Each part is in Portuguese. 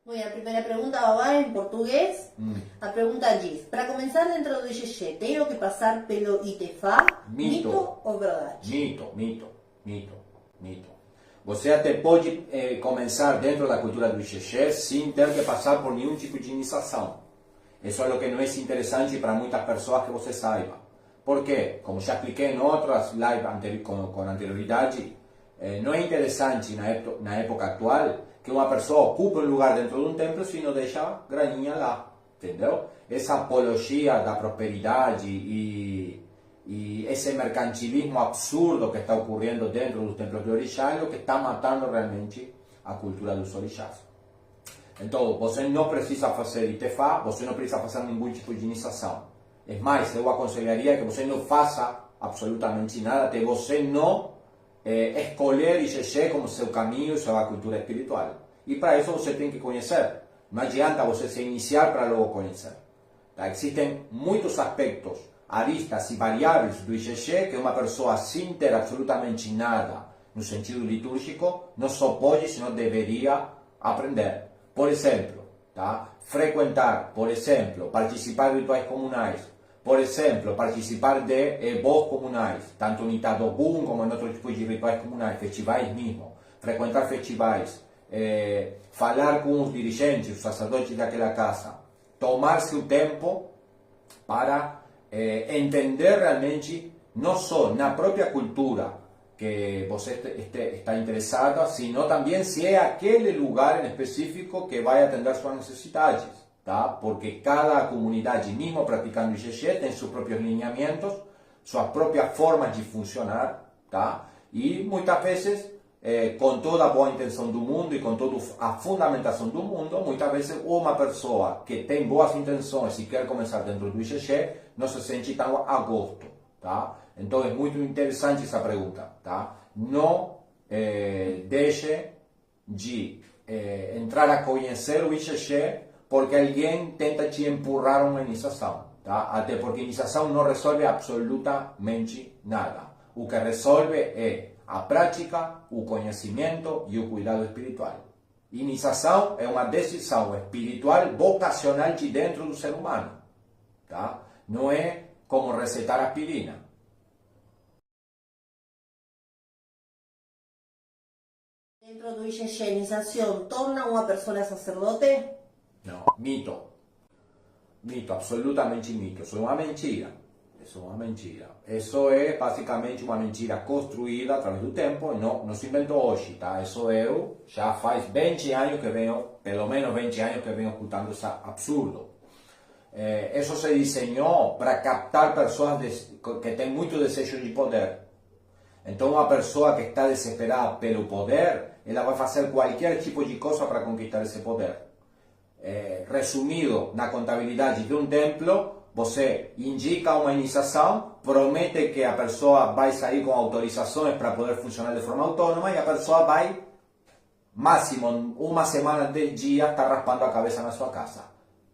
Muy bien, a primeira pergunta va em português. A pergunta diz: para começar dentro do IgG, tenho que passar pelo ITFA? Mito ou verdade? Mito. Você até pode começar dentro da cultura do IgG sem ter que passar por nenhum tipo de iniciação. Isso é o que não é interessante para muitas pessoas que você saiba. Por quê? Como já expliquei em outras lives com anterioridade, não é interessante na época atual que uma pessoa ocupe um lugar dentro de um templo se não deixa graninha lá, entendeu? Essa apologia da prosperidade e esse mercantilismo absurdo que está ocorrendo dentro dos templos de orixá é o que está matando realmente a cultura dos orixás. Então, você não precisa fazer ITFA, você não precisa fazer nenhum tipo de iniciação. É mais, eu aconselharia que você não faça absolutamente nada até você não escolher IgG como seu caminho, sua cultura espiritual. E para isso você tem que conhecer. Não adianta você se iniciar para logo conhecer. Tá? Existem muitos aspectos, aristas e variáveis do IgG que uma pessoa sem ter absolutamente nada no sentido litúrgico não só pode, senão deveria aprender. Por exemplo, tá? Frequentar, por exemplo, participar de rituais comunais, por exemplo, participar de voos comunais, tanto no Itadogum como em outros tipos de rituais comunais, festivais mesmo, frequentar festivais, falar com os dirigentes, os sacerdotes daquela casa, tomar seu tempo para entender realmente, não só na própria cultura que você está interessado, sino também se é aquele lugar em específico que vai atender suas necessidades. Tá? Porque cada comunidade, mesmo praticando IgG, tem seus próprios lineamentos, suas próprias formas de funcionar, tá? E muitas vezes, com toda a boa intenção do mundo e com toda a fundamentação do mundo, muitas vezes uma pessoa que tem boas intenções e quer começar dentro do IgG não se sente tão a gosto, tá? Então é muito interessante essa pergunta, tá? Não deixe de entrar a conhecer o IgG porque alguém tenta te empurrar uma iniciação, tá? Até porque a iniciação não resolve absolutamente nada. O que resolve é a prática, o conhecimento e o cuidado espiritual. Iniciação é uma decisão espiritual vocacional de dentro do ser humano, tá? Não é como recetar aspirina. Dentro do IgG, a iniciação torna uma pessoa sacerdote? No, mito, absolutamente mito, isso é uma mentira, isso é basicamente uma mentira construída através do tempo, não se inventou hoje, tá? Isso eu já faz 20 anos que venho, pelo menos 20 anos que venho ocultando esse absurdo. Isso se desenhou para captar pessoas que têm muito desejo de poder. Então uma pessoa que está desesperada pelo poder, ela vai fazer qualquer tipo de coisa para conquistar esse poder. Resumido na contabilidade de um templo, você indica uma iniciação, promete que a pessoa vai sair com autorizações para poder funcionar de forma autônoma e a pessoa vai, máximo uma semana, 10 dias, estar raspando a cabeça na sua casa.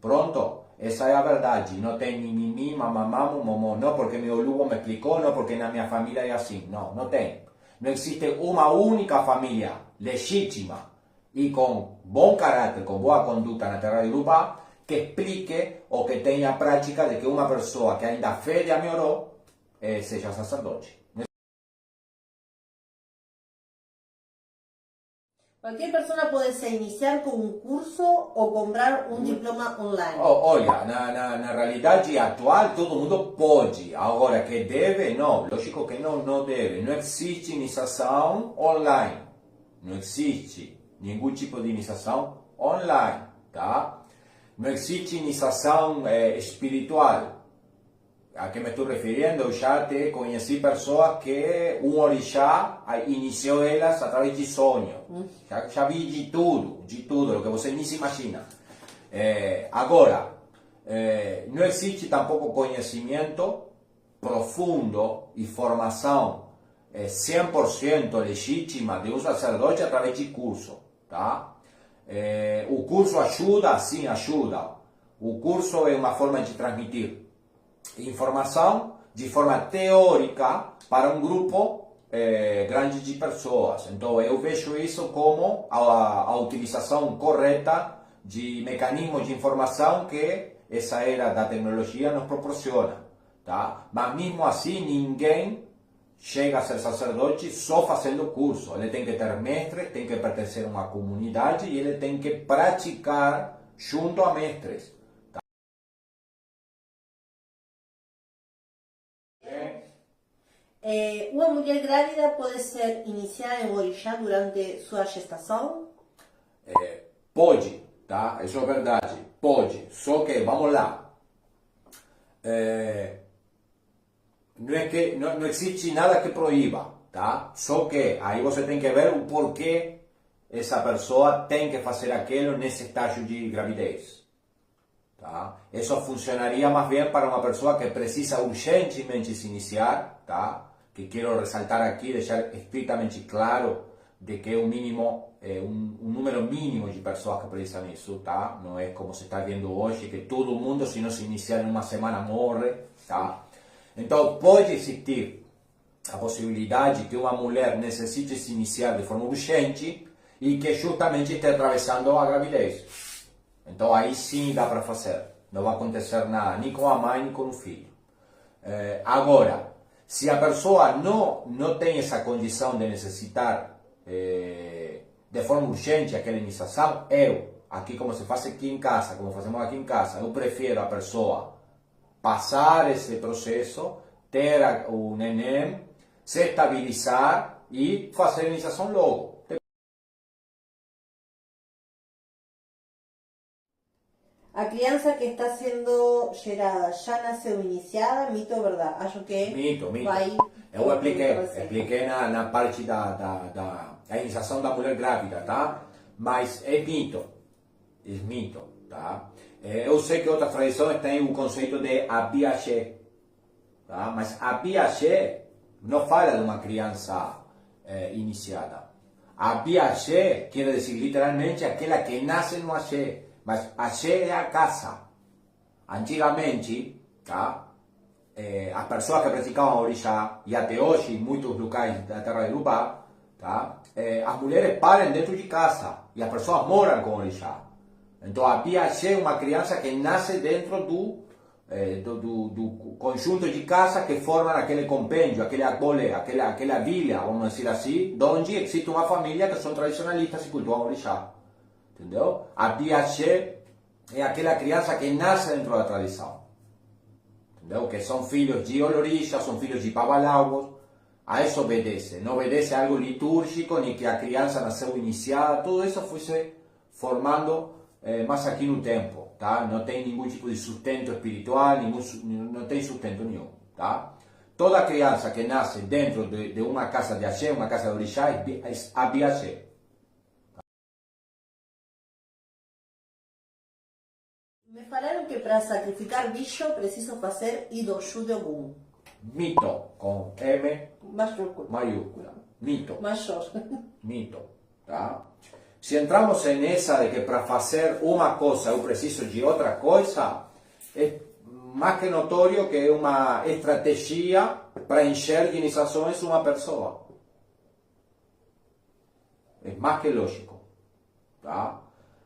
Pronto, essa é a verdade. Não tem mimimi, mamamá, momomó, não porque meu Lugo me explicou, não porque na minha família é assim. Não tem. Não existe uma única família legítima e com bom caráter, com boa conduta na terra de Urubá, que explique ou que tenha a prática de que uma pessoa que ainda fede a Mioró seja sacerdote. Qualquer pessoa pode se iniciar com um curso ou comprar um diploma online? Olha, na realidade atual todo mundo pode, agora que deve, não, lógico que não deve. Não existe iniciação online, não existe nenhum tipo de iniciação online, tá? Não existe iniciação espiritual. A que me estou referindo, eu já conheci pessoas que um orixá iniciou elas através de sonho. Já vi de tudo, o que você nem se imagina. Agora, não existe tampouco conhecimento profundo e formação 100% legítima de um sacerdote através de curso, tá? O curso ajuda? Sim, ajuda. O curso é uma forma de transmitir informação de forma teórica para um grupo grande de pessoas. Então eu vejo isso como a utilização correta de mecanismos de informação que essa era da tecnologia nos proporciona, tá? Mas mesmo assim, ninguém chega a ser sacerdote só fazendo curso. Ele tem que ter mestre, tem que pertencer a uma comunidade e ele tem que praticar junto a mestres. Tá? Uma mulher grávida pode ser iniciada em orixá durante sua gestação? Pode, tá? Isso é verdade, pode. Só que, vamos lá, não existe nada que proíba, tá? Só que aí você tem que ver o porquê essa pessoa tem que fazer aquilo nesse estágio de gravidez. Tá? Isso funcionaria mais bem para uma pessoa que precisa urgentemente se iniciar, tá? Que quero ressaltar aqui, deixar estritamente claro de que é um mínimo, um número mínimo de pessoas que precisam disso, tá? Não é como se está vendo hoje, que todo mundo, se não se iniciar em uma semana, morre, tá? Então, pode existir a possibilidade que uma mulher necessite se iniciar de forma urgente e que justamente esteja atravessando a gravidez. Então, aí sim dá para fazer. Não vai acontecer nada, nem com a mãe, nem com o filho. Agora, se a pessoa não tem essa condição de necessitar de forma urgente aquela iniciação, aqui como se faz aqui em casa, como fazemos aqui em casa, eu prefiro a pessoa passar esse processo, ter o neném, se estabilizar e fazer a iniciação logo. A criança que está sendo gerada já nasceu iniciada, mito ou verdade? Acho que Mito. vai... Eu expliquei na parte da iniciação da mulher grávida, tá? Mas é mito, tá? Eu sei que outras tradições têm o conceito de abiaxé, tá? Mas abiaxé não fala de uma criança iniciada. Abiaxé quer dizer literalmente aquela que nasce no axé, mas axé é a casa. Antigamente, tá? As pessoas que praticavam orixá, e até hoje em muitos locais da terra de Urubá, tá? As mulheres param dentro de casa e as pessoas moram com orixá. Então a Biaxé é uma criança que nasce dentro do conjunto de casas que formam aquele compêndio, aquela vila, vamos dizer assim, onde existe uma família que são tradicionalistas e cultuam orixá. Entendeu? A Biaxé é aquela criança que nasce dentro da tradição. Entendeu? Que são filhos de Olorixá, são filhos de Babalawos. A isso obedece. Não obedece a algo litúrgico, nem que a criança nasceu iniciada. Tudo isso foi se formando mais aqui no tempo. Tá? Não tem nenhum tipo de sustento espiritual, não tem sustento nenhum. Tá? Toda criança que nasce dentro de uma casa de axé, uma casa de orixá, é a biaxé. Me falaram que para sacrificar bicho preciso fazer Idoshu de Ogum. Mito, com M Maiúscula. Mito. Maior. Mito. Tá? Se entramos nessa de que para fazer uma coisa eu preciso de outra coisa, é mais que notório que é uma estratégia para encher de iniciações uma pessoa. É mais que lógico. Tá?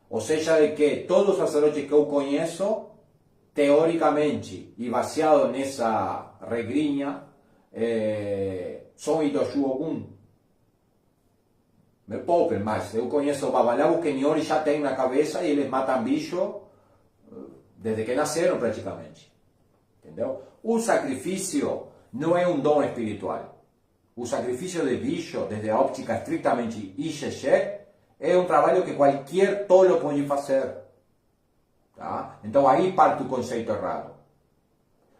Ou seja, de que todos os sacerdotes que eu conheço, teoricamente, e baseado nessa regrinha, são Idoshu Ogum. Me poupem, mas eu conheço babalawos que Niori já tem na cabeça e eles matam bicho desde que nasceram praticamente. Entendeu? O sacrifício não é um dom espiritual. O sacrifício de bicho, desde a óptica estritamente Ixexé, é um trabalho que qualquer tolo pode fazer. Tá? Então aí parte o conceito errado.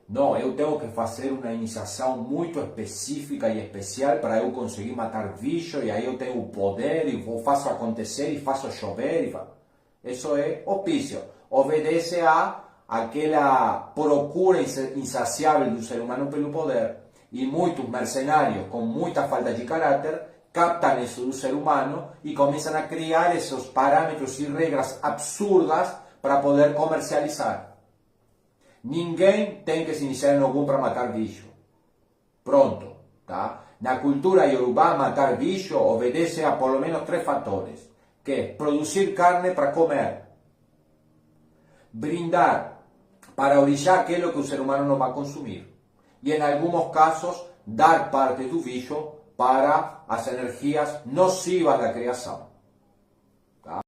Não, eu tenho que fazer uma iniciação muito específica e especial para eu conseguir matar bicho, e aí eu tenho o poder, e faço acontecer, e faço chover. Isso é opício. Obedece a aquela procura insaciável do ser humano pelo poder. E muitos mercenários com muita falta de caráter captam isso do ser humano e começam a criar esses parâmetros e regras absurdas para poder comercializar. Ninguém tem que se iniciar em algum para matar bicho. Pronto. Tá? Na cultura iorubá, matar bicho obedece a pelo menos 3 fatores. Que é produzir carne para comer. brindar para orixá aquilo que o ser humano não vai consumir. E em alguns casos, dar parte do bicho para as energias nocivas da criação. Tá?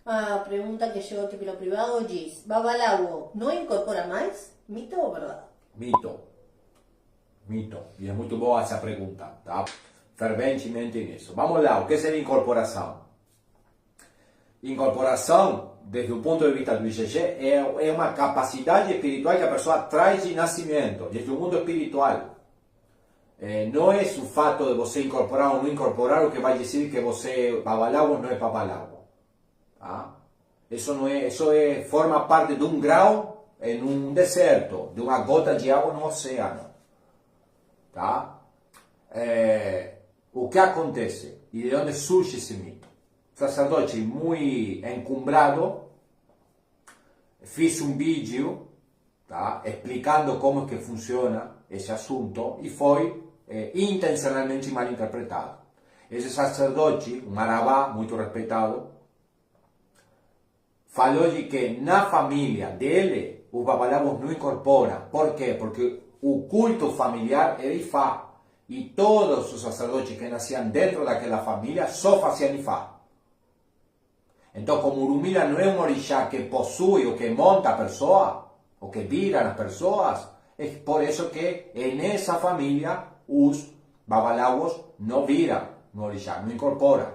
A pregunta que llegó aquí pelo privado diz: Babalawo não incorpora mais? Mito ou verdade? Mito. Mito. E é muito boa essa pergunta, tá? Ferventemente nisso. Vamos lá, o que seria incorporação? Incorporação, desde o ponto de vista do IgG, é uma capacidade espiritual que a pessoa traz de nascimento, desde o mundo espiritual. Não é o fato de você incorporar ou não incorporar o que vai dizer que você babalawo ou não é babalawo. Tá? Isso forma parte de um grau em um deserto, de uma gota de água no oceano. Tá? O que acontece e de onde surge esse mito? Sacerdote muito encumbrado, fiz um vídeo, tá, explicando como que funciona esse assunto e foi intencionalmente mal interpretado. Esse sacerdote, um marabá muito respeitado, falou de que na família dele os babalawos não incorporam. Por quê? Porque o culto familiar era Ifá e todos os sacerdotes que nasciam dentro daquela família só faziam Ifá. Então, como Urumila não é um orixá que possui ou que monta a pessoa, ou que vira as pessoas, é por isso que nessa família os babalawos não viram no orixá, não incorporam.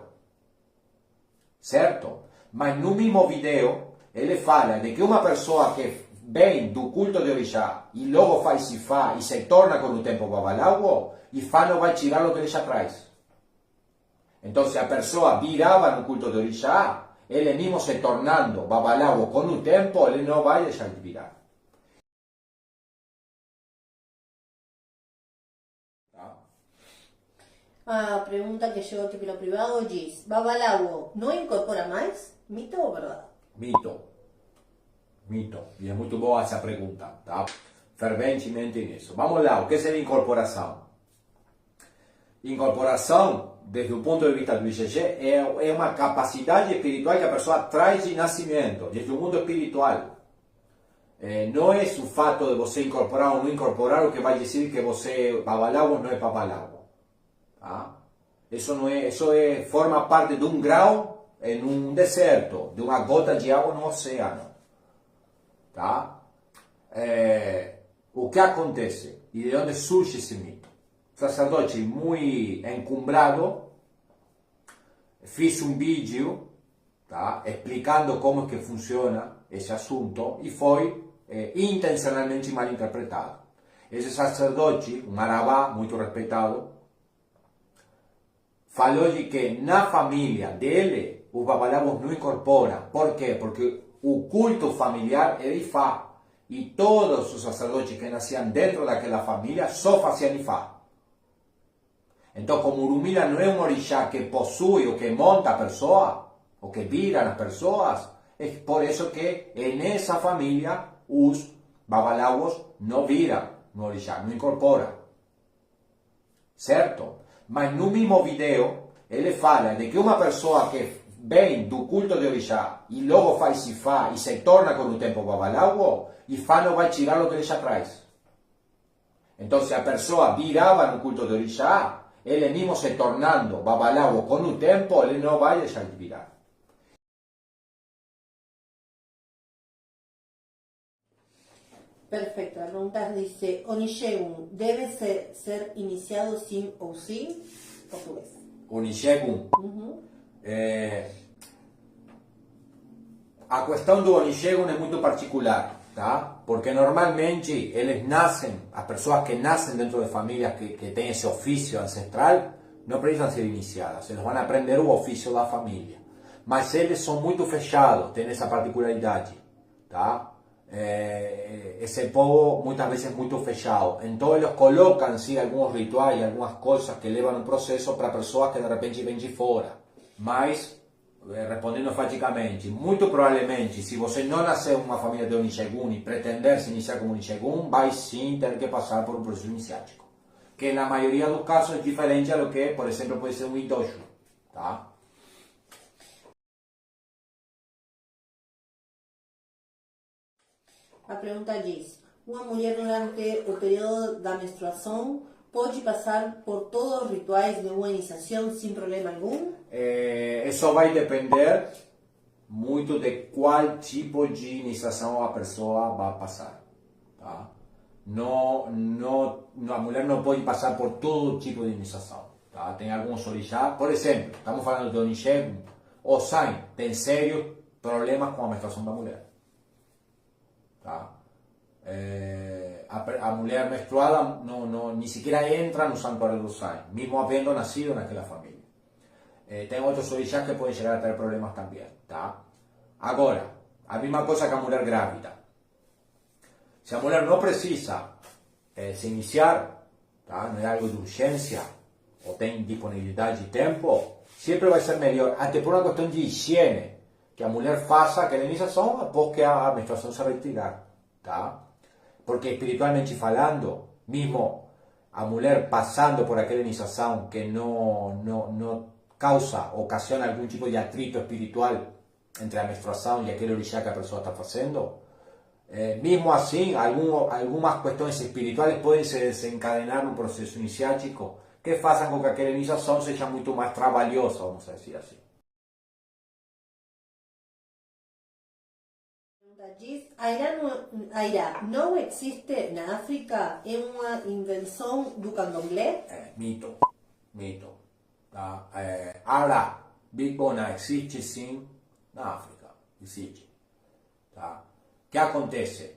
Certo? Mas no mesmo vídeo, ele fala de que uma pessoa que vem do culto de orixá e logo faz Ifá e se torna com o tempo babalawo, Ifá não vai tirar o que ele já traz. Então, se a pessoa virava no culto de orixá, ele mesmo se tornando babalawo com o tempo, ele não vai deixar de virar. Tá? A pergunta que chegou aqui pelo privado diz: Babalawo não incorpora mais? Mito ou verdade? Mito. Mito. E é muito boa essa pergunta, tá? Ferventemente nisso. Vamos lá, o que seria incorporação? Incorporação, desde o ponto de vista do IgG, é uma capacidade espiritual que a pessoa traz de nascimento, desde o mundo espiritual. Não é o fato de você incorporar ou não incorporar o que vai dizer que você babalawo ou não é babalawo. Tá? Isso forma parte de um grau em um deserto, de uma gota de água no oceano. Tá? O que acontece e de onde surge esse mito? Sacerdote muito encumbrado, fiz um vídeo, tá, explicando como que funciona esse assunto e foi intencionalmente mal interpretado. Esse sacerdote, um marabá muito respeitado, falou de que na família dele os babalawos não incorporam. Por quê? Porque o culto familiar era Ifá e todos os sacerdotes que nasciam dentro daquela família só faziam Ifá. Então, como Urumila não é um orixá que possui ou que monta a pessoa, ou que vira as pessoas, é por isso que nessa família os babalawos não viram no orixá, não incorporam. Certo? Mas no mesmo vídeo, ele fala de que uma pessoa que vem do culto de orixá e logo faz Ifá e se torna com o tempo babalawo, Ifá não vai tirar o que ele já traz. Então, se a pessoa virava no culto de orixá, ele mesmo se tornando babalawo com o tempo, ele não vai deixar de virar. Perfecto. La pregunta dice: Onishegun debe ser iniciado sim ou sim? Português. Onishegun. A questão do Onishegun é muito particular, tá? Porque normalmente eles nascem, as pessoas que nascem dentro de famílias que têm esse ofício ancestral, não precisam ser iniciadas, eles vão aprender o ofício da família. Mas eles são muito fechados, têm essa particularidade, tá? Esse povo muitas vezes é muito fechado, então eles colocam sim alguns rituais, algumas coisas que levam um processo para pessoas que de repente vêm de fora. Mas, respondendo enfaticamente, muito provavelmente, se você não nasceu em uma família de Onishegun e pretender se iniciar como Onishegun, vai sim ter que passar por um processo iniciático, que na maioria dos casos é diferente a do que, por exemplo, pode ser um Itojo, tá? A pergunta diz: uma mulher durante o período da menstruação pode passar por todos os rituais de uma iniciação sem problema algum? Isso vai depender muito de qual tipo de iniciação a pessoa vai passar. Tá? A mulher não pode passar por todo tipo de iniciação. Tá? Tem alguns orixás, por exemplo, estamos falando de Onixé, o Sai tem sérios problemas com a menstruação da mulher. Tá? A mulher menstruada ni siquiera entra no santuário do Sai, mesmo havendo nascido naquela família. Tem outros orixás que podem chegar a ter problemas também. Tá? Agora, a mesma coisa que a mulher grávida. Se a mulher não precisa se iniciar, tá? Não é algo de urgência, ou tem disponibilidade de tempo, sempre vai ser melhor, até por uma questão de higiene, que a mulher faça aquela iniciação após que a menstruação se retirar. Tá? Porque espiritualmente falando, mesmo a mulher passando por aquela iniciação que não ocasiona algum tipo de atrito espiritual entre a menstruação e aquele orixá que a pessoa está fazendo, mesmo assim, algumas questões espirituais podem se desencadenar num processo iniciático que façam com que aquela iniciação seja muito mais trabalhosa, vamos dizer assim. Diz: Airá não existe na África, é uma invenção do candomblé? Mito. Tá? Ara, Big Bona existe sim na África, existe. Tá? O que acontece?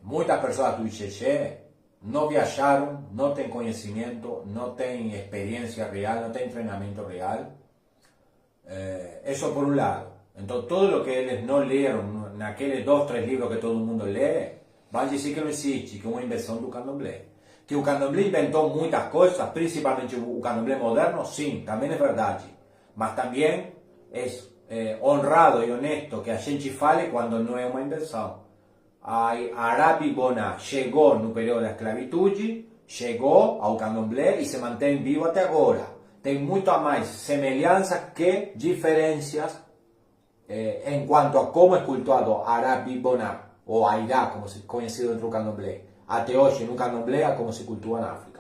Muitas pessoas do Ixexé não viajaram, não têm conhecimento, não têm experiência real, não têm treinamento real. Isso por um lado. Então, todo o que eles não leram naqueles 2, 3 livros que todo mundo lê, vão dizer que não existe, que é uma invenção do candomblé. Que o candomblé inventou muitas coisas, principalmente o candomblé moderno, sim, também é verdade. Mas também é honrado e honesto que a gente fale quando não é uma invenção. A Arapibona chegou no período da esclavitude, chegou ao candomblé e se mantém vivo até agora. Tem muito mais semelhanças que diferenças em quanto a como é cultuado Arapibona, ou Airá, como se conhecido dentro do candomblé, até hoje no candomblé, a como se cultua na África.